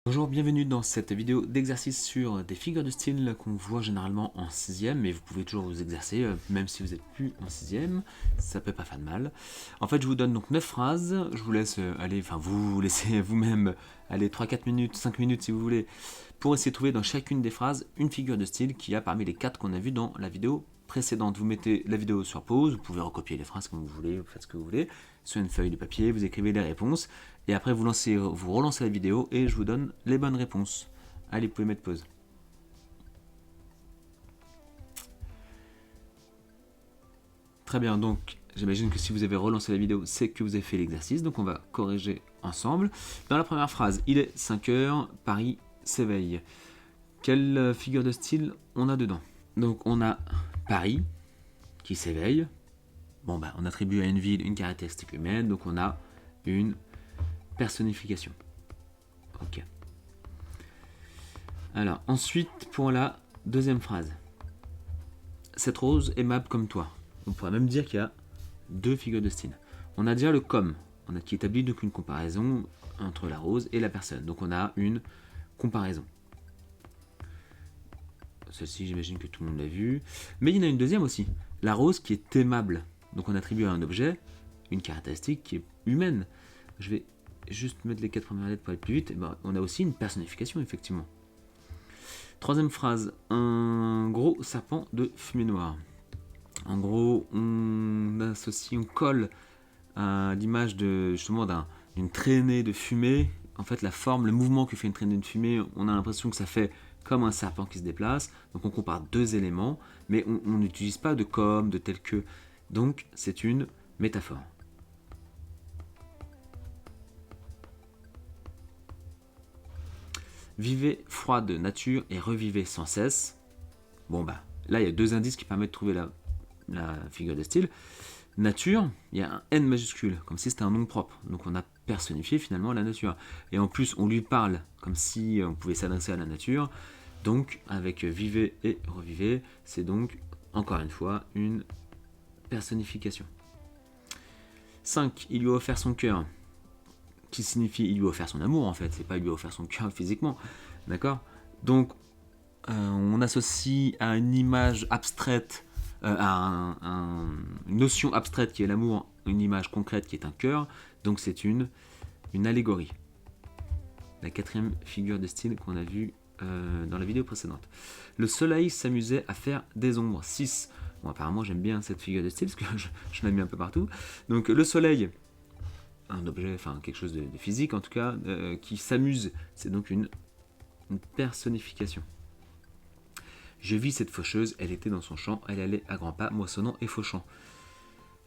Bonjour, bienvenue dans cette vidéo d'exercice sur des figures de style qu'on voit généralement en 6ème, mais vous pouvez toujours vous exercer, même si vous n'êtes plus en 6ème, ça peut pas faire de mal. En fait, je vous donne donc 9 phrases, je vous laisse aller, enfin vous laissez vous-même aller 3-4 minutes, 5 minutes si vous voulez, pour essayer de trouver dans chacune des phrases une figure de style qui a parmi les 4 qu'on a vues dans la vidéo précédente. Vous mettez la vidéo sur pause, vous pouvez recopier les phrases comme vous voulez, vous faites ce que vous voulez, sur une feuille de papier, vous écrivez les réponses, et après vous relancez la vidéo et je vous donne les bonnes réponses. Allez, vous pouvez mettre pause. Très bien, donc j'imagine que si vous avez relancé la vidéo, c'est que vous avez fait l'exercice, donc on va corriger ensemble. Dans la première phrase, il est 5 heures, Paris s'éveille. Quelle figure de style on a dedans? Donc on a Paris qui s'éveille. Bon bah on attribue à une ville une caractéristique humaine, donc on a une personnification. Ok. Alors ensuite pour la deuxième phrase. Cette rose aimable comme toi. On pourrait même dire qu'il y a deux figures de style. On a déjà le comme, qui établit donc une comparaison entre la rose et la personne. Donc on a une comparaison. Celle-ci, j'imagine que tout le monde l'a vu. Mais il y en a une deuxième aussi. La rose qui est aimable. Donc on attribue à un objet une caractéristique qui est humaine. Je vais juste mettre les 4 premières lettres pour aller plus vite. Et ben, on a aussi une personnification, effectivement. Troisième phrase. Un gros serpent de fumée noire. En gros, on associe, on colle à l'image de, justement d'une traînée de fumée. En fait, la forme, le mouvement que fait une traînée de fumée, on a l'impression que ça fait comme un serpent qui se déplace. Donc on compare deux éléments, mais on n'utilise pas de comme, de tel que. Donc c'est une métaphore. Vivez froide nature et revivez sans cesse. Bon bah, là il y a deux indices qui permettent de trouver la figure de style. Nature, il y a un N majuscule, comme si c'était un nom propre. Donc on a personnifié finalement la nature. Et en plus, on lui parle comme si on pouvait s'adresser à la nature. Donc, avec vivez et revivez, c'est donc, encore une fois, une personnification. 5. Il lui a offert son cœur, qui signifie il lui a offert son amour en fait, c'est pas il lui a offert son cœur physiquement. D'accord? Donc, on associe à une image abstraite, à une notion abstraite qui est l'amour, une image concrète qui est un cœur, donc c'est une allégorie. La quatrième figure de style qu'on a vue dans la vidéo précédente. Le soleil s'amusait à faire des ombres. 6. Bon, apparemment j'aime bien cette figure de style, parce que je l'ai mis un peu partout. Donc le soleil, un objet, enfin quelque chose de physique en tout cas, qui s'amuse, c'est donc une personnification. Je vis cette faucheuse, elle était dans son champ, elle allait à grands pas, moissonnant et fauchant.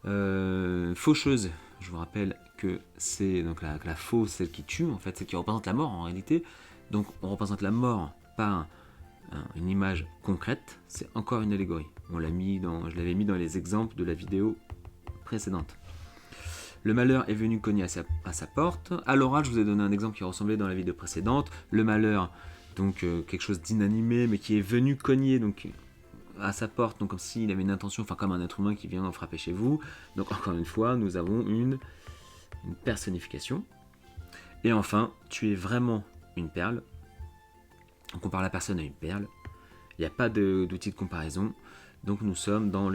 Faucheuse, je vous rappelle que c'est donc la faux, celle qui tue, en fait, celle qui représente la mort en réalité. Donc on représente la mort par une image concrète, c'est encore une allégorie. Je l'avais mis dans les exemples de la vidéo précédente. Le malheur est venu cogner à sa porte. À l'oral, je vous ai donné un exemple qui ressemblait dans la vidéo précédente. Le malheur, donc quelque chose d'inanimé, mais qui est venu cogner donc, à sa porte, donc comme s'il avait une intention, enfin comme un être humain qui vient en frapper chez vous. Donc encore une fois, nous avons une personnification. Et enfin, tu es vraiment une perle. On compare la personne à une perle. Il n'y a pas d'outil de comparaison. Donc nous sommes dans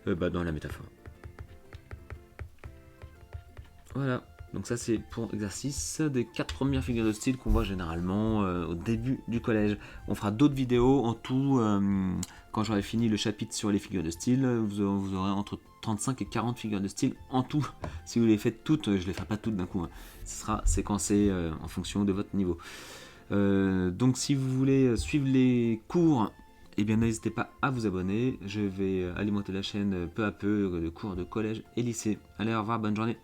dans la métaphore. Voilà, donc ça c'est pour exercice des 4 premières figures de style qu'on voit généralement au début du collège. On fera d'autres vidéos en tout, quand j'aurai fini le chapitre sur les figures de style, vous aurez entre 35 et 40 figures de style en tout. Si vous les faites toutes, je ne les ferai pas toutes d'un coup, hein. Ce sera séquencé en fonction de votre niveau. Donc si vous voulez suivre les cours, eh bien n'hésitez pas à vous abonner. Je vais alimenter la chaîne peu à peu de cours de collège et lycée. Allez, au revoir, bonne journée.